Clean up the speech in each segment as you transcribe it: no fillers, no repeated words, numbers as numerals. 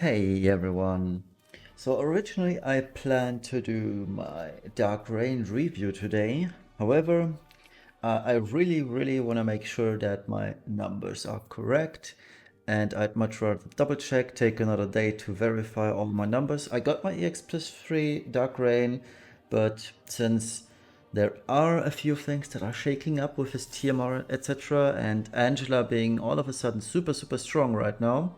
Hey everyone. So originally I planned to do my Dark Rain review today. However, I really want to make sure that my numbers are correct, and I'd much rather double check, take another day to verify all my numbers. I got my EX plus 3 Dark Rain, but since there are a few things that are shaking up with his TMR, etc., and Angela being all of a sudden super strong right now,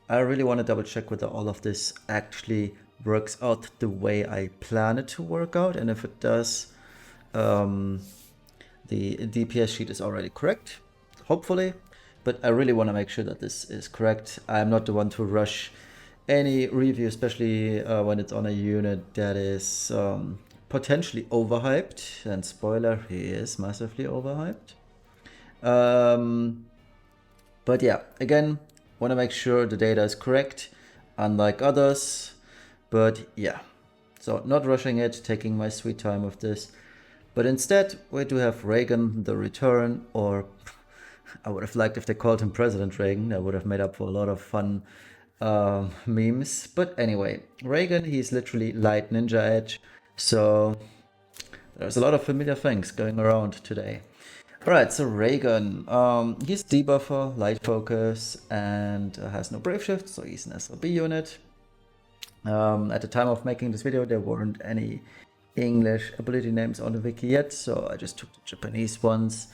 I really want to double check whether all of this actually works out the way I plan it to work out, and if it does, the DPS sheet is already correct, hopefully, but I really want to make sure that this is correct. I'm not the one to rush any review, especially when it's on a unit that is potentially overhyped, and spoiler, he is massively overhyped. But yeah, again, want to make sure the data is correct, unlike others. But yeah, so not rushing it, taking my sweet time with this. But instead, we do have Raegen The Return, or I would have liked if they called him President Raegen. That would have made up for a lot of fun memes. But anyway, Raegen, he's literally light ninja edge. So there's a lot of familiar things going around today. Alright, so Raegen, he's debuffer, light focus, and has no brave shift, so he's an SLB unit. At the time of making this video, there weren't any English ability names on the wiki yet, so I just took the Japanese ones.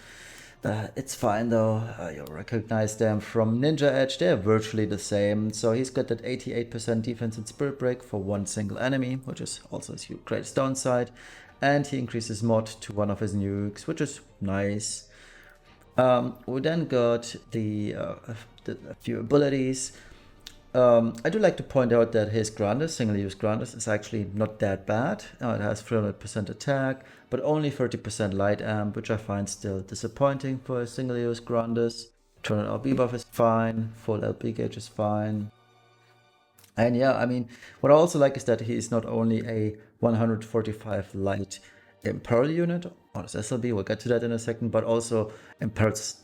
It's fine though, you'll recognize them from Ninja Edge, they're virtually the same. So he's got that 88% defense and spirit break for one single enemy, which is also his greatest downside. And he increases mod to one of his nukes, which is nice. We then got a few abilities. I do like to point out that his Grandis, single-use Grandis, is actually not that bad. It has 300% attack, but only 30% light amp, which I find still disappointing for a single-use Grandis. Turn LB buff is fine, full LB gauge is fine. And yeah, I mean, what I also like is that he is not only a 145 light Imperial unit, or his SLB, we'll get to that in a second, but also impairs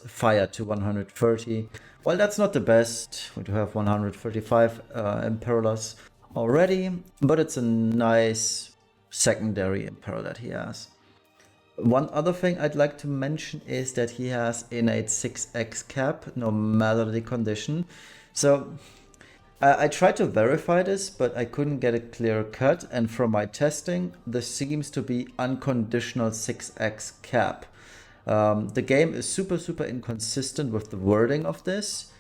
fire to 130. Well, that's not the best. We do have 135 Imperials already, but it's a nice secondary Imperial that he has. One other thing I'd like to mention is that he has innate 6x cap, no matter the condition. So I tried to verify this, but I couldn't get a clear cut, and from my testing, this seems to be unconditional 6x cap. The game is super inconsistent with the wording of this,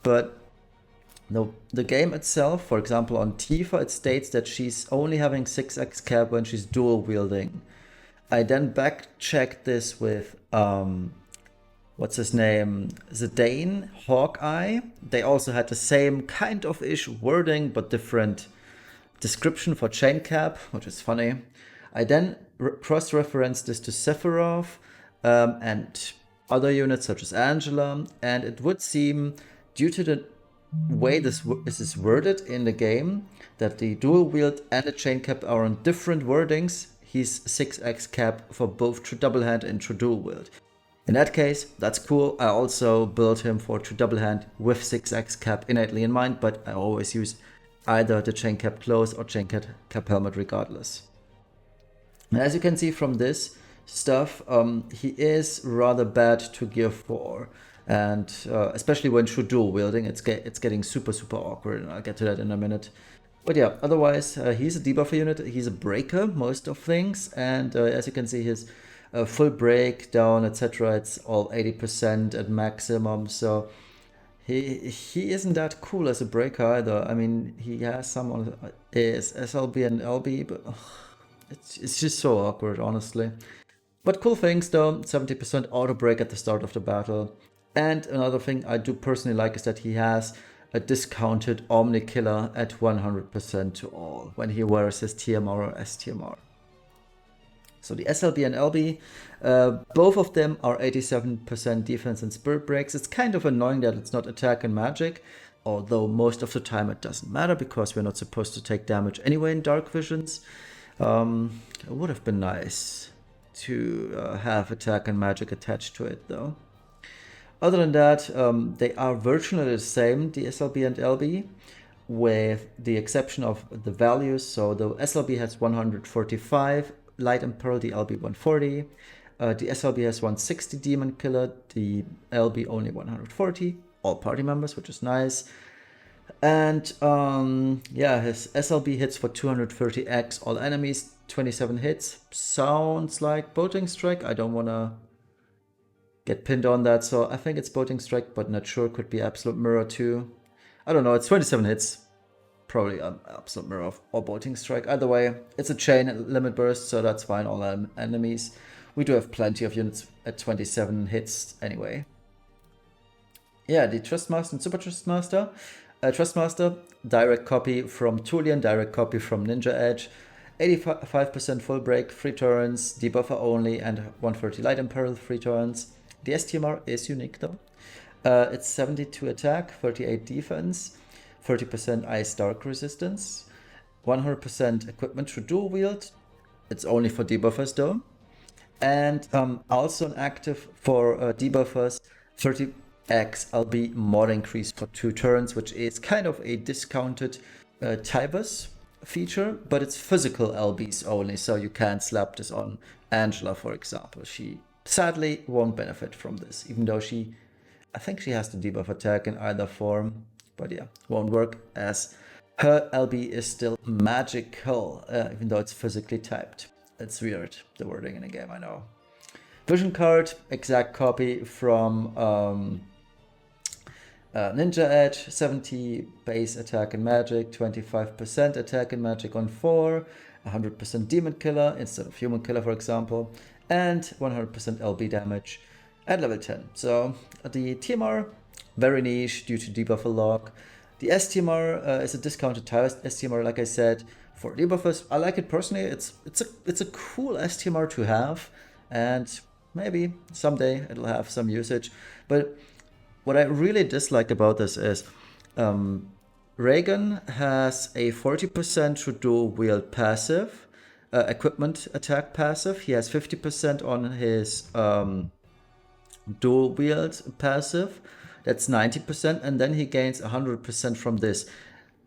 but the game itself, for example on Tifa, it states that she's only having 6x cap when she's dual wielding. I then back checked this with what's his name, Zidane, Hawkeye. They also had the same kind of ish wording, but different description for chain cap, which is funny. I then cross-referenced this to Sephiroth and other units such as Angela, and it would seem, due to the way this is worded in the game, that the dual wield and the chain cap are on different wordings. He's 6x cap for both true double hand and true dual wield. In that case, that's cool. I also built him for true double hand with 6x cap innately in mind, but I always use either the chain cap close or chain cap helmet regardless. And as you can see from this stuff, he is rather bad to gear 4, and especially when true dual wielding, it's getting super awkward, and I'll get to that in a minute. But yeah, otherwise he's a debuffer unit, he's a breaker most of things, and as you can see, his full breakdown, etc., it's all 80% at maximum, so he isn't that cool as a breaker either. I mean, he has some on his SLB and LB, but it's just so awkward, honestly. But cool things though, 70% auto break at the start of the battle. And another thing I do personally like is that he has a discounted Omni Killer at 100% to all when he wears his TMR or STMR. So the SLB and LB, both of them are 87% defense and spirit breaks. It's kind of annoying that it's not attack and magic, although most of the time it doesn't matter because we're not supposed to take damage anyway in Dark Visions. It would have been nice to have attack and magic attached to it though. Other than that, they are virtually the same, the SLB and LB, with the exception of the values. So the SLB has 145 light and pearl, the LB 140. The SLB has 160 demon killer, the LB only 140. All party members, which is nice. And yeah, his SLB hits for 230x all enemies, 27 hits. Sounds like Bolting Strike. I don't want to get pinned on that, so I think it's Bolting Strike, but not sure. Could be Absolute Mirror too. I don't know. It's 27 hits. Probably Absolute Mirror or Bolting Strike. Either way, it's a chain limit burst, so that's fine. All enemies. We do have plenty of units at 27 hits anyway. Yeah, the Trustmaster and Super Trustmaster. Trustmaster, direct copy from Tulian, direct copy from Ninja Edge. 85% full break, 3 turns, debuffer only, and 130 light and peril, 3 turns. The STMR is unique though. It's 72 attack, 38 defense, 30% ice dark resistance, 100% equipment through dual wield. It's only for debuffers though. And also an active for debuffers, 30x LB mod increase for 2 turns, which is kind of a discounted Tybus feature, but it's physical LBs only, so you can't slap this on Angela, for example. She sadly won't benefit from this, even though I think she has the debuff attack in either form, but yeah, won't work as her LB is still magical, even though it's physically typed. It's weird, the wording in the game, I know. Vision card, exact copy from Ninja Edge, 70 base attack and magic, 25% attack and magic on 4, 100% demon killer instead of human killer, for example, and 100% LB damage at level 10. So the TMR, very niche due to debuffer lock. The STMR is a discounted STMR, like I said, for debuffers. I like it personally. It's a cool STMR to have, and maybe someday it'll have some usage. But what I really dislike about this is Raegen has a 40% through dual wield passive, equipment attack passive. He has 50% on his dual wield passive. That's 90%, and then he gains 100% from this,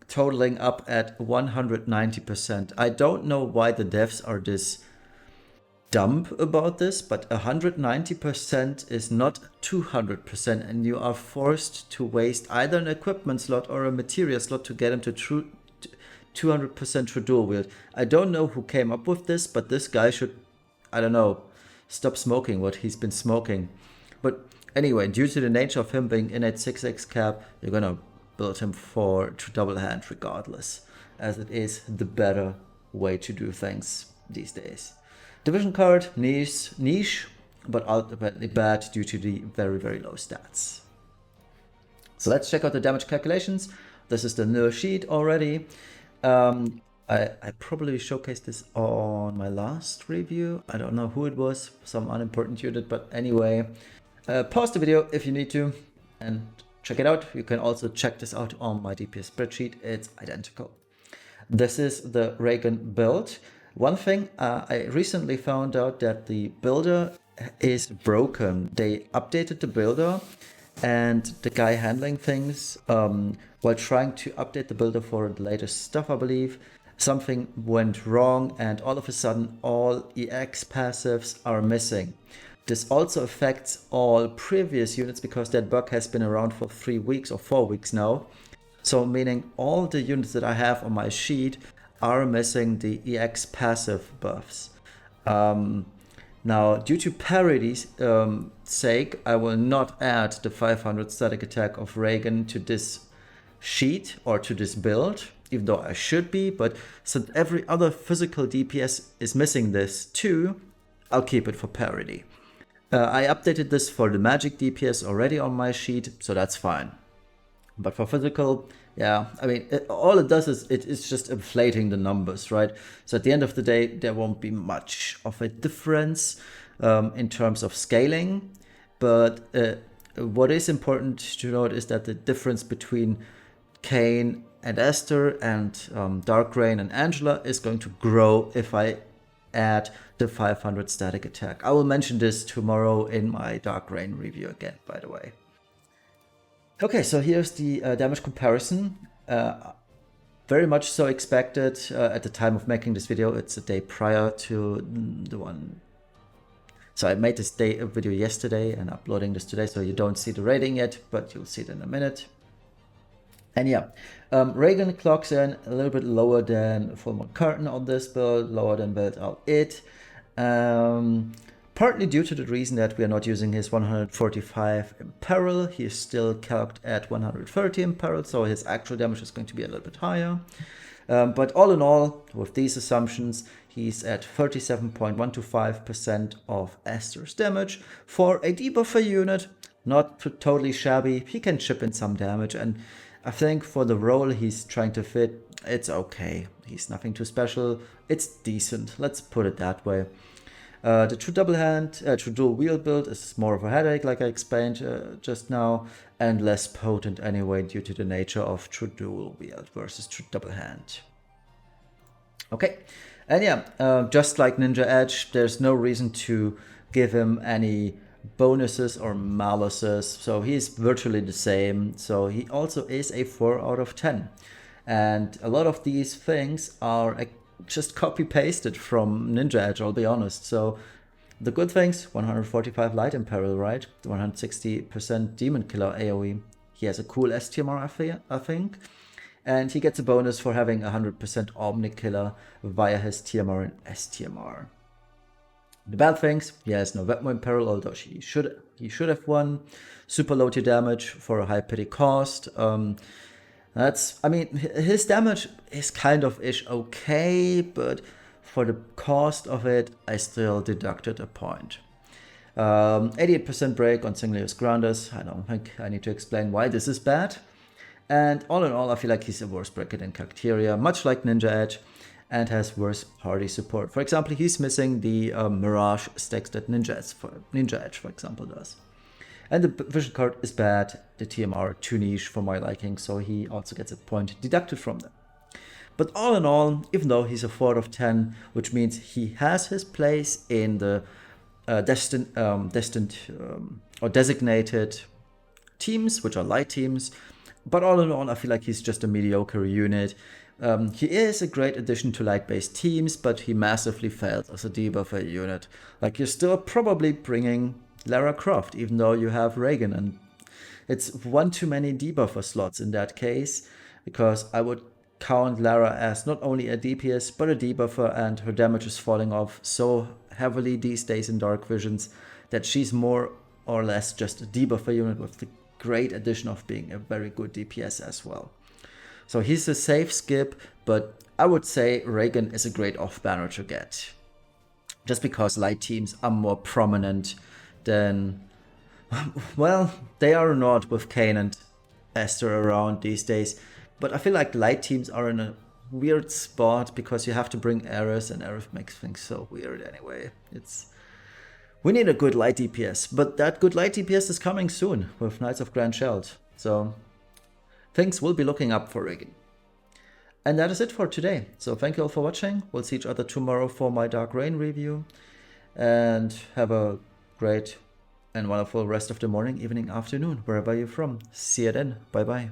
totaling up at 190%. I don't know why the devs are this dumb about this, but 190% is not 200%, and you are forced to waste either an equipment slot or a material slot to get him to 200% true dual wield. I don't know who came up with this, but this guy should, I don't know, stop smoking what he's been smoking. But anyway, due to the nature of him being in at 6x cap, you're gonna build him for double hand regardless, as it is the better way to do things these days. Division card, niche, but ultimately bad due to the very, very low stats. So let's check out the damage calculations. This is the new sheet already. I probably showcased this on my last review. I don't know who it was, some unimportant unit, but anyway. Pause the video if you need to and check it out. You can also check this out on my DPS spreadsheet. It's identical. This is the Raegen build. One thing, I recently found out that the builder is broken. They updated the builder, and the guy handling things, while trying to update the builder for the latest stuff, I believe, something went wrong, and all of a sudden all EX passives are missing. This also affects all previous units because that bug has been around for 3 weeks or 4 weeks now. So meaning all the units that I have on my sheet are missing the EX passive buffs. Now, due to parity's sake, I will not add the 500 static attack of Raegen to this sheet or to this build, even though I should be, but since every other physical DPS is missing this too, I'll keep it for parity. I updated this for the magic DPS already on my sheet, so that's fine. But for physical, yeah, I mean, all it does is it's just inflating the numbers, right? So at the end of the day, there won't be much of a difference in terms of scaling. But what is important to note is that the difference between Kane and Esther and Dark Rain and Angela is going to grow if I add the 500 static attack. I will mention this tomorrow in my Dark Rain review again, by the way. Okay, so here's the damage comparison. Very much so expected at the time of making this video. It's a day prior to the one. So I made this video yesterday and uploading this today, so you don't see the rating yet, but you'll see it in a minute. And yeah, Raegen clocks in a little bit lower than full curtain on this build, lower than build out it. Partly due to the reason that we are not using his 145 imperil. He is still calced at 130 imperil, so his actual damage is going to be a little bit higher. But all in all, with these assumptions, he's at 37.125% of Esther's damage. For a debuffer unit, not totally shabby. He can chip in some damage, and I think for the role he's trying to fit, it's okay. He's nothing too special. It's decent, let's put it that way. The true true dual wield build is more of a headache, like I explained just now, and less potent anyway due to the nature of true dual wield versus true double hand. Okay, and yeah, just like Ninja Edge, there's no reason to give him any bonuses or maluses, so he's virtually the same. So he also is a 4 out of 10. And a lot of these things are just copy pasted from Ninja Edge, I'll be honest. So the good things, 145 light imperil, right? 160% demon killer AoE. He has a cool STMR, I think. And he gets a bonus for having 100% Omni killer via his TMR and STMR. The bad things, he has no Webmo imperil, although he should have one. Super low tier damage for a high pity cost. I mean, his damage is kind of ish okay, but for the cost of it, I still deducted a point. 88% break on single use grounders. I don't think I need to explain why this is bad. And all in all, I feel like he's a worse breaker than Cacteria, much like Ninja Edge, and has worse party support. For example, he's missing the Mirage stacks that Ninja Edge, for example, does. And the vision card is bad, the TMR too niche for my liking, so he also gets a point deducted from them. But all in all, even though he's a 4 out of 10, which means he has his place in the designated teams, which are light teams, but all in all, I feel like he's just a mediocre unit. He is a great addition to light-based teams, but he massively fails as a debuffer unit. Like, you're still probably bringing Lara Croft, even though you have Raegen, and it's one too many debuffer slots in that case, because I would count Lara as not only a DPS, but a debuffer, and her damage is falling off so heavily these days in Dark Visions that she's more or less just a debuffer unit with the great addition of being a very good DPS as well. So he's a safe skip, but I would say Raegen is a great off-banner to get. Just because light teams are more prominent than, well, they are not with Kayn and Esther around these days. But I feel like light teams are in a weird spot because you have to bring Aerith, and Aerith makes things so weird anyway. We need a good light DPS, but that good light DPS is coming soon with Knights of Grand Sheld. So things will be looking up for Raegen. And that is it for today. So thank you all for watching. We'll see each other tomorrow for my Dark Reign review. And have a great and wonderful rest of the morning, evening, afternoon, wherever you're from. See you then. Bye bye.